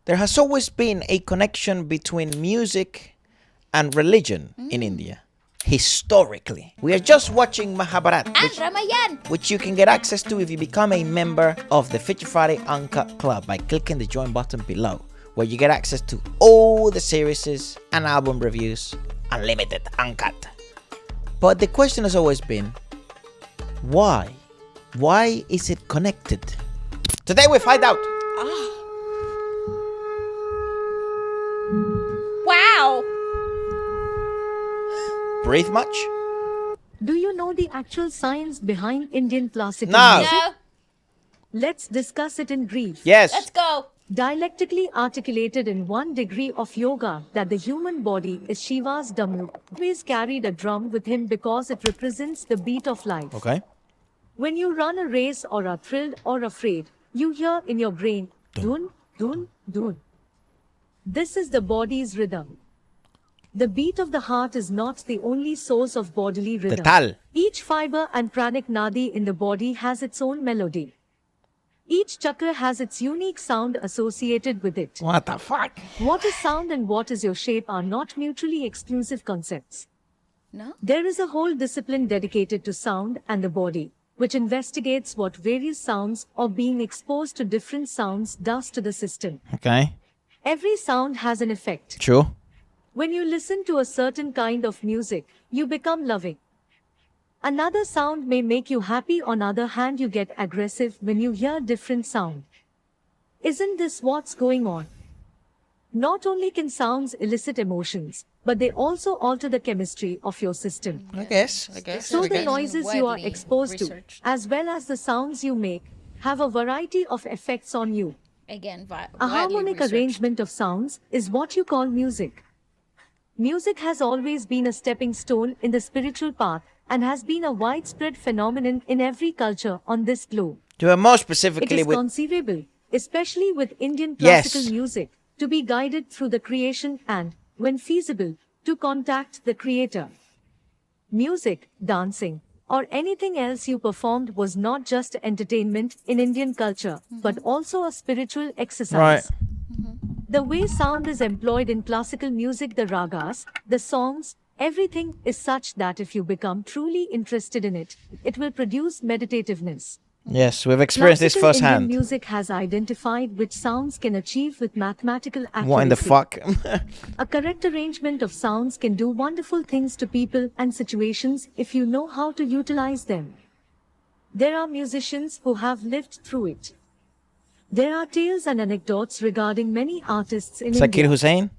there has always been a connection between music and religion in India. Historically, we are just watching Mahabharata And Ramayan, which you can get access to if you become a member of the Feature Friday Uncut Club by clicking the join button below, where you get access to all the series and album reviews, unlimited, uncut. But the question has always been, why? Why is it connected? Today we find out. wow. Breathe much? Do you know the actual science behind Indian classical No. music? No, Let's discuss it in brief. Yes. let's go. Dialectically articulated in one degree of yoga that the human body is Shiva's Damu, always carried a drum with him because it represents the beat of life. Okay. When you run a race or are thrilled or afraid, you hear in your brain, dun, dun, dun. This is the body's rhythm. The beat of the heart is not the only source of bodily rhythm. tal. Each fiber and pranic nadi in the body has its own melody. Each chakra has its unique sound associated with it. What the fuck? What is sound and what is your shape are not mutually exclusive concepts. No? There is a whole discipline dedicated to sound and the body, which investigates what various sounds or being exposed to different sounds does to the system. Okay. Every sound has an effect. True. When you listen to a certain kind of music, you become loving. Another sound may make you happy. On the other hand, you get aggressive when you hear different sound. Isn't this what's going on? Not only can sounds elicit emotions, but they also alter the chemistry of your system. I guess. So the noises you are Widely exposed to, researched. as well as the sounds you make, have a variety of effects on you. Again, A widely harmonic researched. arrangement of sounds is what you call music. Music has always been a stepping stone in the spiritual path and has been a widespread phenomenon in every culture on this globe. To more It specifically is with conceivable, especially with Indian Yes. classical music, to be guided through the creation and, when feasible, to contact the creator. Music, dancing, or anything else you performed was not just entertainment in Indian culture, but also a spiritual exercise. Right. The way sound is employed in classical music, the ragas, the songs, everything is such that if you become truly interested in it, it will produce meditativeness. Yes, we've experienced this Classical Indian firsthand. music has identified which sounds can achieve with mathematical accuracy. What in the fuck? A correct arrangement of sounds can do wonderful things to people and situations if you know how to utilize them. There are musicians who have lived through it. There are tales and anecdotes regarding many artists in Zakir India. Hussain?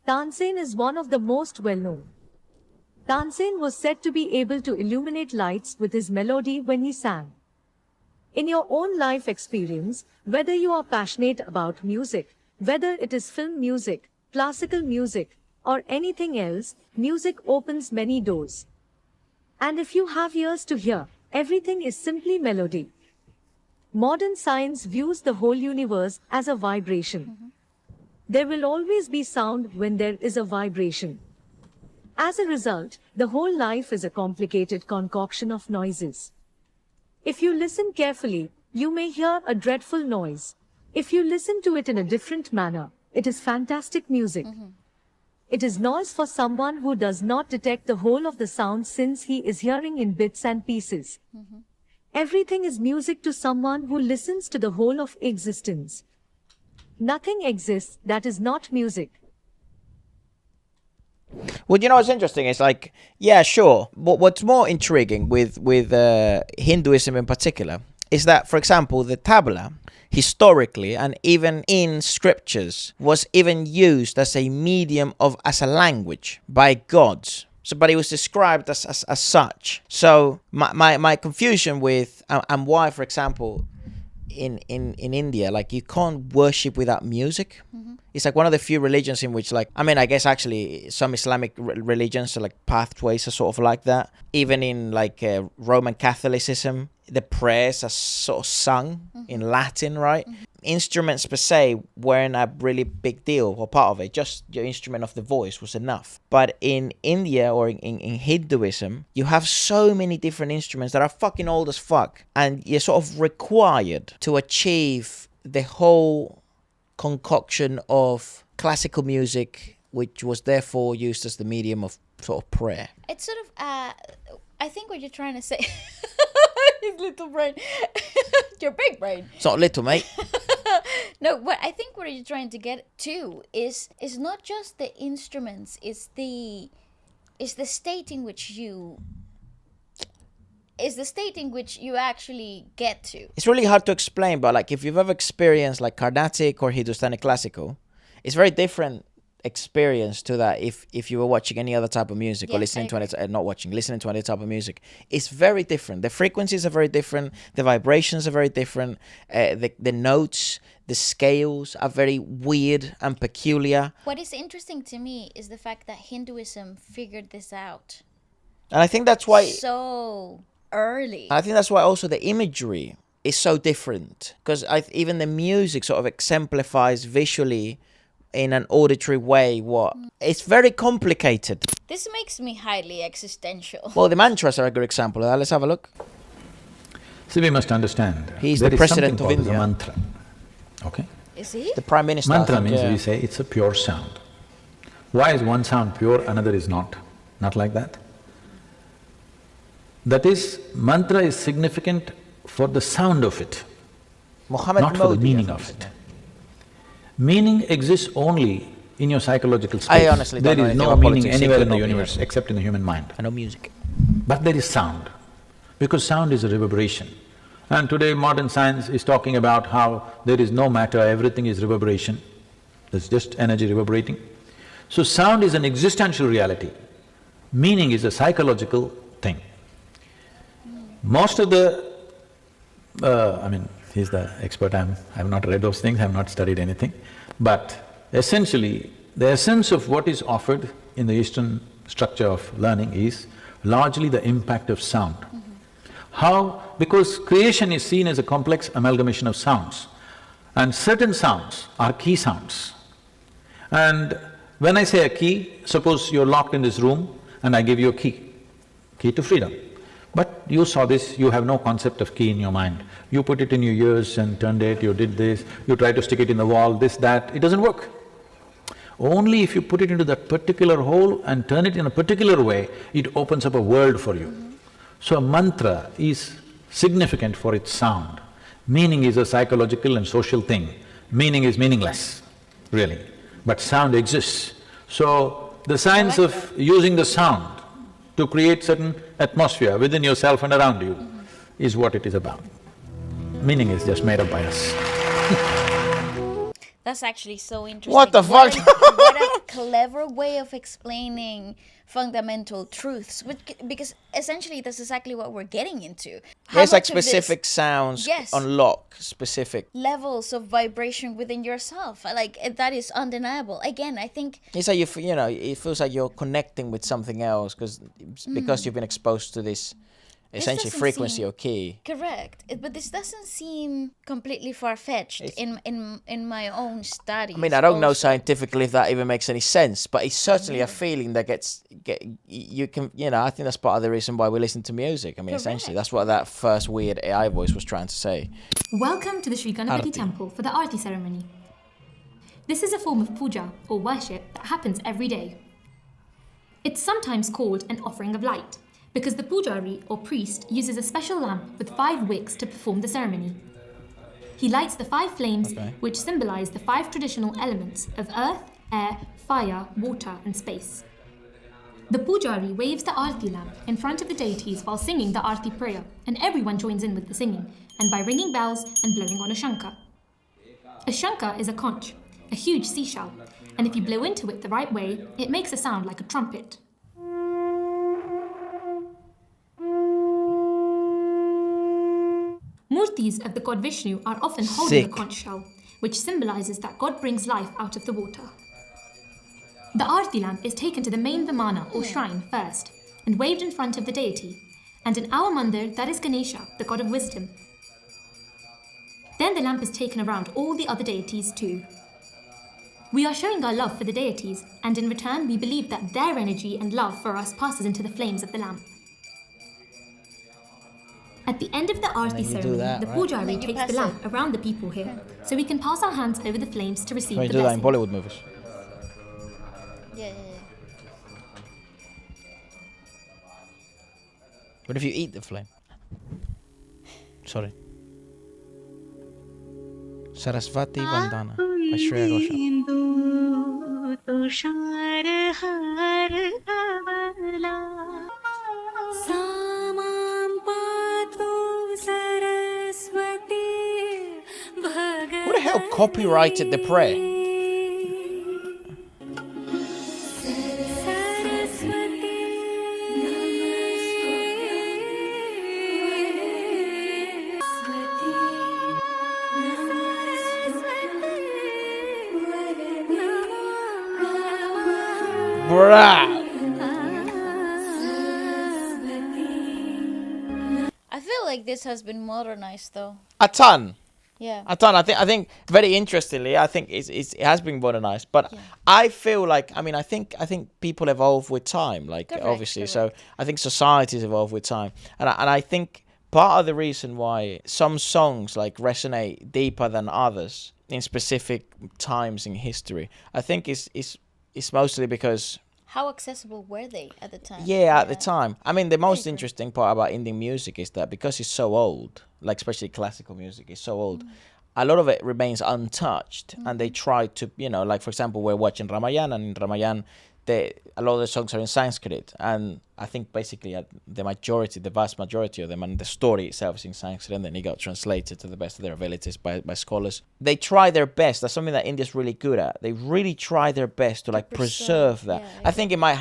Tansen is one of the most well-known. Tansen was said to be able to illuminate lights with his melody when he sang. In your own life experience, whether you are passionate about music, whether it is film music, classical music, or anything else, music opens many doors. And if you have ears to hear, everything is simply melody. Modern science views the whole universe as a vibration. There will always be sound when there is a vibration. As a result, the whole life is a complicated concoction of noises. If you listen carefully, you may hear a dreadful noise. If you listen to it in a different manner, it is fantastic music. It is noise for someone who does not detect the whole of the sound since he is hearing in bits and pieces. Everything is music to someone who listens to the whole of existence. Nothing exists that is not music. Well, you know what's interesting? It's like, yeah, sure. But what's more intriguing with Hinduism in particular is that, for example, the tabla, historically and even in scriptures, was even used as a medium as a language by gods. So, but it was described as such. So my confusion with and why, for example, in India, like, you can't worship without music. It's like one of the few religions in which, like, I mean, I guess actually some Islamic religions are like pathways are sort of like that. Even in like Roman Catholicism, the prayers are sort of sung in Latin, right? Instruments per se weren't a really big deal or part of it. Just your instrument of the voice was enough. But in India or in Hinduism, you have so many different instruments that are fucking old as fuck. And you're sort of required to achieve the whole concoction of classical music, which was therefore used as the medium of sort of prayer. It's sort of, I think what you're trying to say, his little brain, your big brain. It's not little, mate. No, what I think what you're trying to get to is not just the instruments, it's the state in which you actually get to. It's really hard to explain, but like if you've ever experienced like Carnatic or Hindustani classical, it's very different experience to that if you were watching any other type of music or listening to listening to any type of music. It's very different. The frequencies are very different. The vibrations are very different. The notes, the scales are very weird and peculiar. What is interesting to me is the fact that Hinduism figured this out. And I think that's why so early. I think that's why also the imagery is so different, because even the music sort of exemplifies visually in an auditory way what it's very complicated. This makes me highly existential. Well, the mantras are a good example. Let's have a look. See, we must understand. He's the president of India. A mantra. Okay? Is he? The prime minister. Mantra means we say it's a pure sound. Why is one sound pure, another is not? Not like that. That is, mantra is significant for the sound of it, not for the meaning of it. Meaning exists only in your psychological space. I honestly don't know There is anything no about meaning politics, anywhere in the including universe except in the human mind. I know music. But there is sound, because sound is a reverberation. And today modern science is talking about how there is no matter, everything is reverberation. There's just energy reverberating. So sound is an existential reality. Meaning is a psychological thing. Most of the… he's the expert, I've not read those things, I've not studied anything. But essentially, the essence of what is offered in the Eastern structure of learning is largely the impact of sound. How? Because creation is seen as a complex amalgamation of sounds, and certain sounds are key sounds. And when I say a key, suppose you're locked in this room and I give you a key to freedom. But you saw this, you have no concept of key in your mind. You put it in your ears and turned it, you did this, you try to stick it in the wall, this, that, it doesn't work. Only if you put it into that particular hole and turn it in a particular way, it opens up a world for you. So a mantra is significant for its sound. Meaning is a psychological and social thing. Meaning is meaningless, really, but sound exists. So the science of using the sound to create certain atmosphere within yourself and around you is what it is about. Meaning is just made up by us. That's actually so interesting. What the fuck? What a clever way of explaining fundamental truths, because essentially that's exactly what we're getting into. There's like specific sounds Yes. unlock specific… levels of vibration within yourself, like that is undeniable. Again, I think It's like you know, it feels like you're connecting with something else because you've been exposed to this essentially doesn't frequency seem or key. correct, but this doesn't seem completely far-fetched in my own studies. I mean, I don't know also. scientifically if that even makes any sense, but it's certainly a feeling that you can, you know, I think that's part of the reason why we listen to music. I mean, essentially, that's what that first weird AI voice was trying to say. Welcome to the Sri Ganapati Arti. temple for the Arti ceremony. This is a form of puja or worship that happens every day. It's sometimes called an offering of light because the pujari or priest uses a special lamp with 5 wicks to perform the ceremony. He lights the 5 flames which symbolize the 5 traditional elements of earth, air, fire, water and space. The pujari waves the Arti lamp in front of the deities while singing the Arti prayer, and everyone joins in with the singing, and by ringing bells and blowing on a shankar. A shankar is a conch, a huge seashell, and if you blow into it the right way, it makes a sound like a trumpet. Murtis of the god Vishnu are often holding Sick. a conch shell, which symbolizes that God brings life out of the water. The Arti lamp is taken to the main Vimana or shrine first and waved in front of the deity, and in our mandir that is Ganesha, the god of wisdom. Then the lamp is taken around all the other deities too. We are showing our love for the deities, and in return we believe that their energy and love for us passes into the flames of the lamp. At the end of the arti then you do ceremony, that, the right? pujari And then you takes pass the lamp it. around the people here, so we can pass our hands over the flames to receive So you the do that in blessing. Bollywood movies. Yeah. What if you eat the flame? Sorry. Sarasvati Vandana by Shreya Ghoshal. Who the hell copyrighted the prayer? Bruh. I feel like this has been modernized though. A ton. Yeah. I think very interestingly, I think it has been modernized, but I feel like I think people evolve with time, like Correct, obviously. So correct. I think societies evolve with time, and I think part of the reason why some songs like resonate deeper than others in specific times in history, I think is mostly because How accessible were they at the time? at the time. I mean, the most interesting part about Indian music is that because it's so old, like especially classical music is so old, a lot of it remains untouched. And they try to, like for example, we're watching Ramayan, and in Ramayan, a lot of the songs are in Sanskrit. And I think basically the vast majority of them, and the story itself is in Sanskrit, and then it got translated to the best of their abilities by scholars. They try their best. That's something that India's really good at. They really try their best to preserve that. yeah, I think it might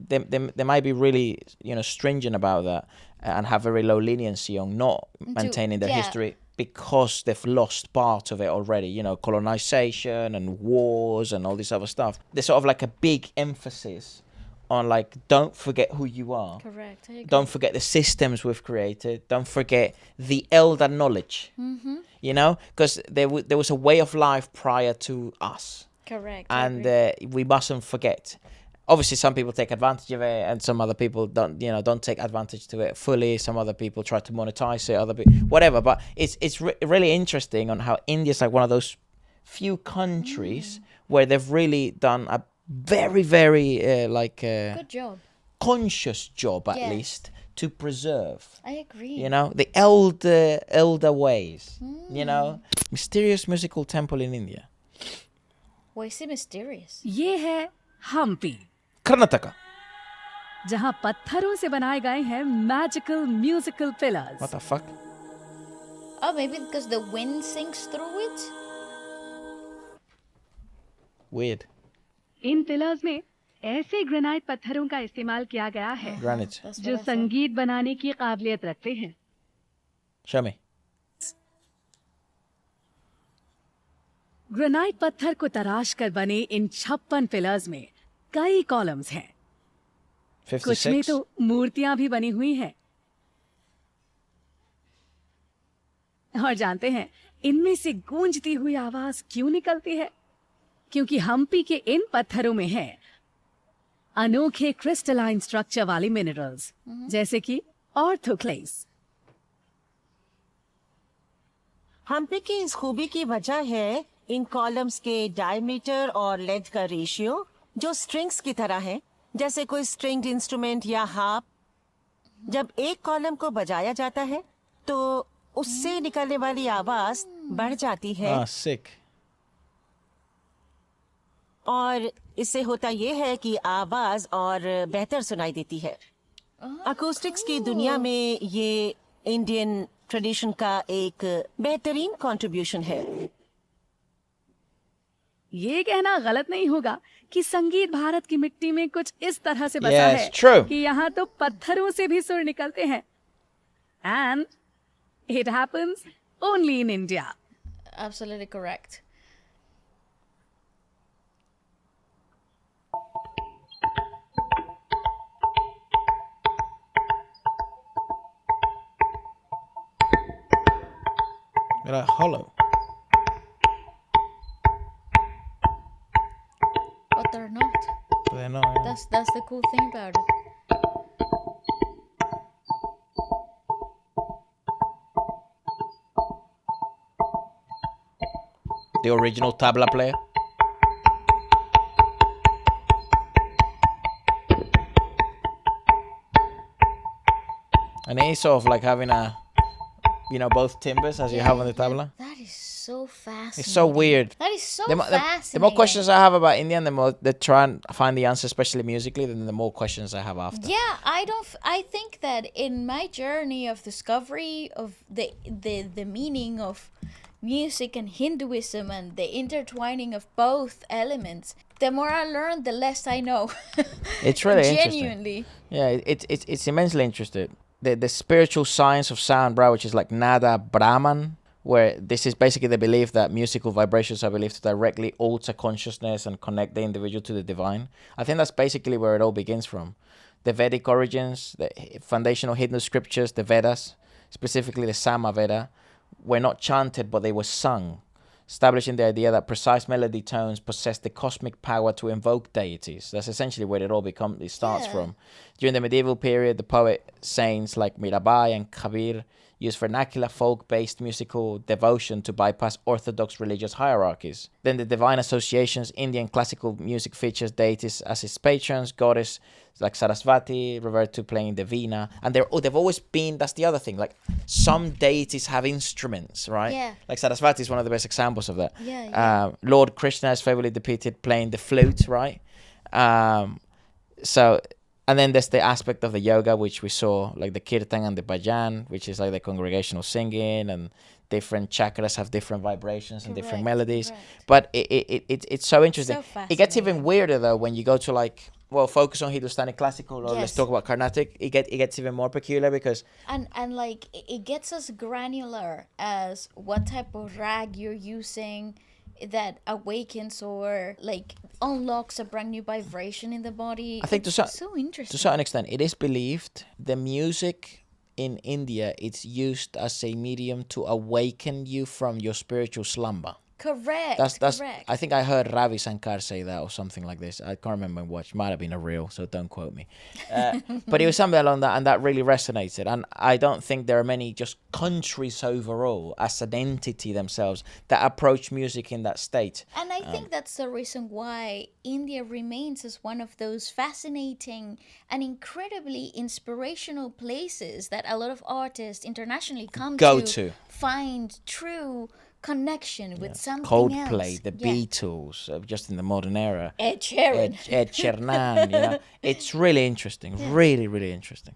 they might be really stringent about that and have very low leniency on not maintaining their history because they've lost part of it already. Colonization and wars and all this other stuff. There's sort of like a big emphasis on like, don't forget who you are. Correct. I agree. Don't forget the systems we've created. Don't forget the elder knowledge. Because there was a way of life prior to us. Correct. I agree. And we mustn't forget. Obviously, some people take advantage of it, and some other people don't take advantage to it fully. Some other people try to monetize it, whatever. But it's really interesting on how India's like one of those few countries where they've really done a very, very Good job. conscious job, at Yes. least, to preserve. I agree. The elder ways. Mysterious musical temple in India, Why is it mysterious? ये है Hampi, Karnataka. जहां पत्थरों से बनाए गए हैं magical musical pillars. What the fuck? Oh, maybe because the wind sinks through it? Weird. In pillars में ऐसे ग्रेनाइट पत्थरों का इस्तेमाल किया गया है Granite. That's जो what I thought. संगीत बनाने की काबिलियत रखते हैं। Show me. ग्रेनाइट पत्थर को तराश कर बने इन 56 पिलर्स में कई कॉलम्स हैं। कुछ में 56. तो मूर्तियां भी बनी हुई हैं। और जानते हैं इनमें से गूंजती हुई आवाज क्यों निकलती है? क्योंकि हम्पी के इन पत्थरों में है अनोखे क्रिस्टलाइन स्ट्रक्चर वाले मिनरल्स, जैसे कि ऑर्थोक्लेस। हम्पी की इस खूबी की वजह है इन कॉलम्स के डायमीटर और लेंथ का रेशियो, जो स्ट्रिंग्स की तरह है, जैसे कोई स्ट्रिंग्ड इंस्ट्रूमेंट या हार्प। जब एक कॉलम को बजाया जाता है तो उससे निकलने वाली आवाज बढ़ जाती है Ah, sick. और इससे होता ये है कि आवाज और बेहतर सुनाई देती है। अकॉस्टिक्स की दुनिया में ये इंडियन ट्रेडिशन का एक बेहतरीन कंट्रीब्यूशन है। ये कहना गलत नहीं होगा कि संगीत भारत की मिट्टी में कुछ इस तरह से बसा Yes, है true. कि यहाँ तो पत्थरों से भी सुर निकलते हैं। And it happens only in India. Absolutely correct. They're like hollow. But they're not. But they're not. Yeah. That's the cool thing about it. the original tabla player. And it's sort of like having both timbers as you have on the tabla. That is so fascinating. It's so weird. That is so The fascinating. more questions I have about India, the more they try and find the answer, especially musically, then the more questions I have after. Yeah, I think that in my journey of discovery of the meaning of music and Hinduism and the intertwining of both elements, the more I learn, the less I know. It's really genuinely. interesting. Yeah, it's immensely interesting. The spiritual science of sound, bro, which is like a.r.rahman, where this is basically the belief that musical vibrations are believed to directly alter consciousness and connect the individual to the divine. I think that's basically where it all begins from. The Vedic origins, the foundational Hindu scriptures, the Vedas, specifically the Sama Veda, were not chanted, but they were sung, establishing the idea that precise melody tones possess the cosmic power to invoke deities. That's essentially where it starts from. During the medieval period, the poet saints like Mirabai and Kabir used vernacular folk-based musical devotion to bypass orthodox religious hierarchies. Then the divine associations, Indian classical music features deities as its patrons, goddess like Sarasvati, revert to playing the veena. And they've always been, that's the other thing, like some deities have instruments, right? Yeah. Like Sarasvati is one of the best examples of that. Yeah. Lord Krishna is favorably depicted playing the flute, right? And then there's the aspect of the yoga, which we saw, like the kirtan and the bhajan, which is like the congregational singing, and different chakras have different vibrations and different melodies. Correct. But it's so interesting. So It gets even fascinating. weirder though when you go to focus on Hindustani classical, or let's Yes. talk about Carnatic. It gets even more peculiar because And like it gets as granular as what type of rag you're using that awakens or like unlocks a brand new vibration in the body. I think It's to so interesting. a certain extent, it is believed the music in India, it's used as a medium to awaken you from your spiritual slumber. Correct. That's correct. I think I heard Ravi Shankar say that or something like this. I can't remember what. Might have been a reel, so don't quote me. But it was something along that, and that really resonated. And I don't think there are many just countries overall as an entity themselves that approach music in that state. And I think that's the reason why India remains as one of those fascinating and incredibly inspirational places that a lot of artists internationally come Go to. find true connection with something Coldplay, else. the Beatles, just in the modern era. Ed Sheeran. Ed Sheeran, It's really interesting. Really, really interesting.